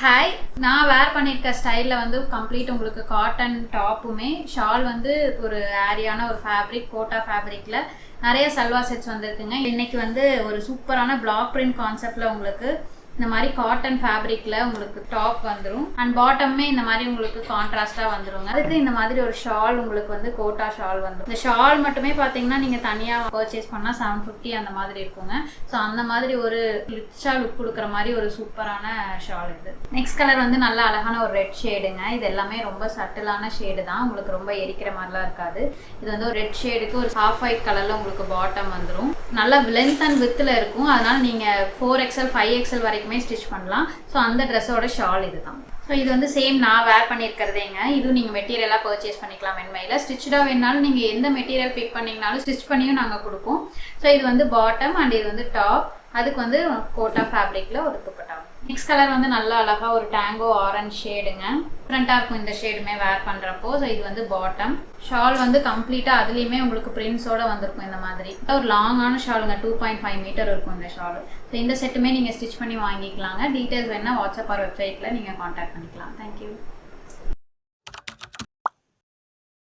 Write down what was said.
Hi, நான் வேர் பண்ணியிருக்க ஸ்டைலில் வந்து கம்ப்ளீட் உங்களுக்கு காட்டன் டாப்புமே ஷால் வந்து ஒரு ஏரியான ஒரு ஃபேப்ரிக் கோட்டா ஃபேப்ரிக்கில் நிறைய சல்வார் செட்ஸ் வந்திருக்குங்க. இன்னைக்கு வந்து ஒரு சூப்பரான பிளாக் பிரிண்ட் கான்செப்டில் உங்களுக்கு இந்த மாதிரி காட்டன் ஃபேப்ரிக்கில் உங்களுக்கு டாப் வந்துடும் அண்ட் பாட்டமே இந்த மாதிரி உங்களுக்கு கான்ட்ராஸ்டாக வந்துடுங்க. அதுக்கு இந்த மாதிரி ஒரு ஷால் உங்களுக்கு வந்து கோட்டா ஷால் வந்துடும். இந்த ஷால் மட்டுமே பார்த்தீங்கன்னா நீங்கள் தனியாக பர்ச்சேஸ் பண்ணால் 750 அந்த மாதிரி இருக்குங்க. ஸோ அந்த மாதிரி ஒரு ரிச்சா லுக் கொடுக்குற மாதிரி ஒரு சூப்பரான ஷால் இது. நெக்ஸ்ட் கலர் வந்து நல்ல அழகான ஒரு ரெட் ஷேடுங்க. இது எல்லாமே ரொம்ப சட்டிலான ஷேடு தான், உங்களுக்கு ரொம்ப எரிக்கிற மாதிரிலாம் இருக்காது. இது வந்து ஒரு ரெட் ஷேடுக்கு ஒரு half white கலரில் உங்களுக்கு பாட்டம் வந்துடும். நல்லா லென்த் அண்ட் வித்தில் இருக்கும். அதனால் நீங்கள் 4XL 5XL வரைக்கும் ஸ்டிச் பண்ணலாம். ஸோ அந்த ட்ரெஸ்ஸோட ஷால் இதுதான். ஸோ இது வந்து சேம் நான் வேர் பண்ணியிருக்கிறதேங்க. இதுவும் நீங்கள் மெட்டீரியலாக பர்ச்சேஸ் பண்ணிக்கலாம். வெண்மையில் ஸ்டிச்சாக வேணாலும் நீங்கள் எந்த மெட்டீரியல் பிக் பண்ணிங்கனாலும் ஸ்டிச் பண்ணியும் நாங்கள் கொடுப்போம். ஸோ இது வந்து பாட்டம் அண்ட் இது வந்து டாப். அதுக்கு வந்து கோட்டா ஃபேப்ரிக்கில் ஒரு துப்பட்டா. நெக்ஸ்ட் கலர் வந்து நல்லா அழகாக ஒரு டேங்கோ ஆரஞ்ச் ஷேடுங்க. டிஃப்ரெண்ட்டாக இருக்கும் இந்த ஷேடுமே வேர் பண்ணுறப்போ. ஸோ இது வந்து பாட்டம். ஷால் வந்து கம்ப்ளீட்டாக அதுலேயுமே உங்களுக்கு பிரிண்ட்ஸோடு வந்திருக்கும். இந்த மாதிரி ஒரு லாங்கான ஷாலுங்க, 2.5 மீட்டர் இருக்கும் இந்த ஷால். ஸோ இந்த செட்டுமே நீங்கள் ஸ்டிச் பண்ணி வாங்கிக்கலாங்க. டீட்டெயில்ஸ் வேணால் வாட்ஸ்அப் ஆர் வெப்சைட்டில் நீங்கள் காண்டாக்ட் பண்ணிக்கலாம். தேங்க்யூ.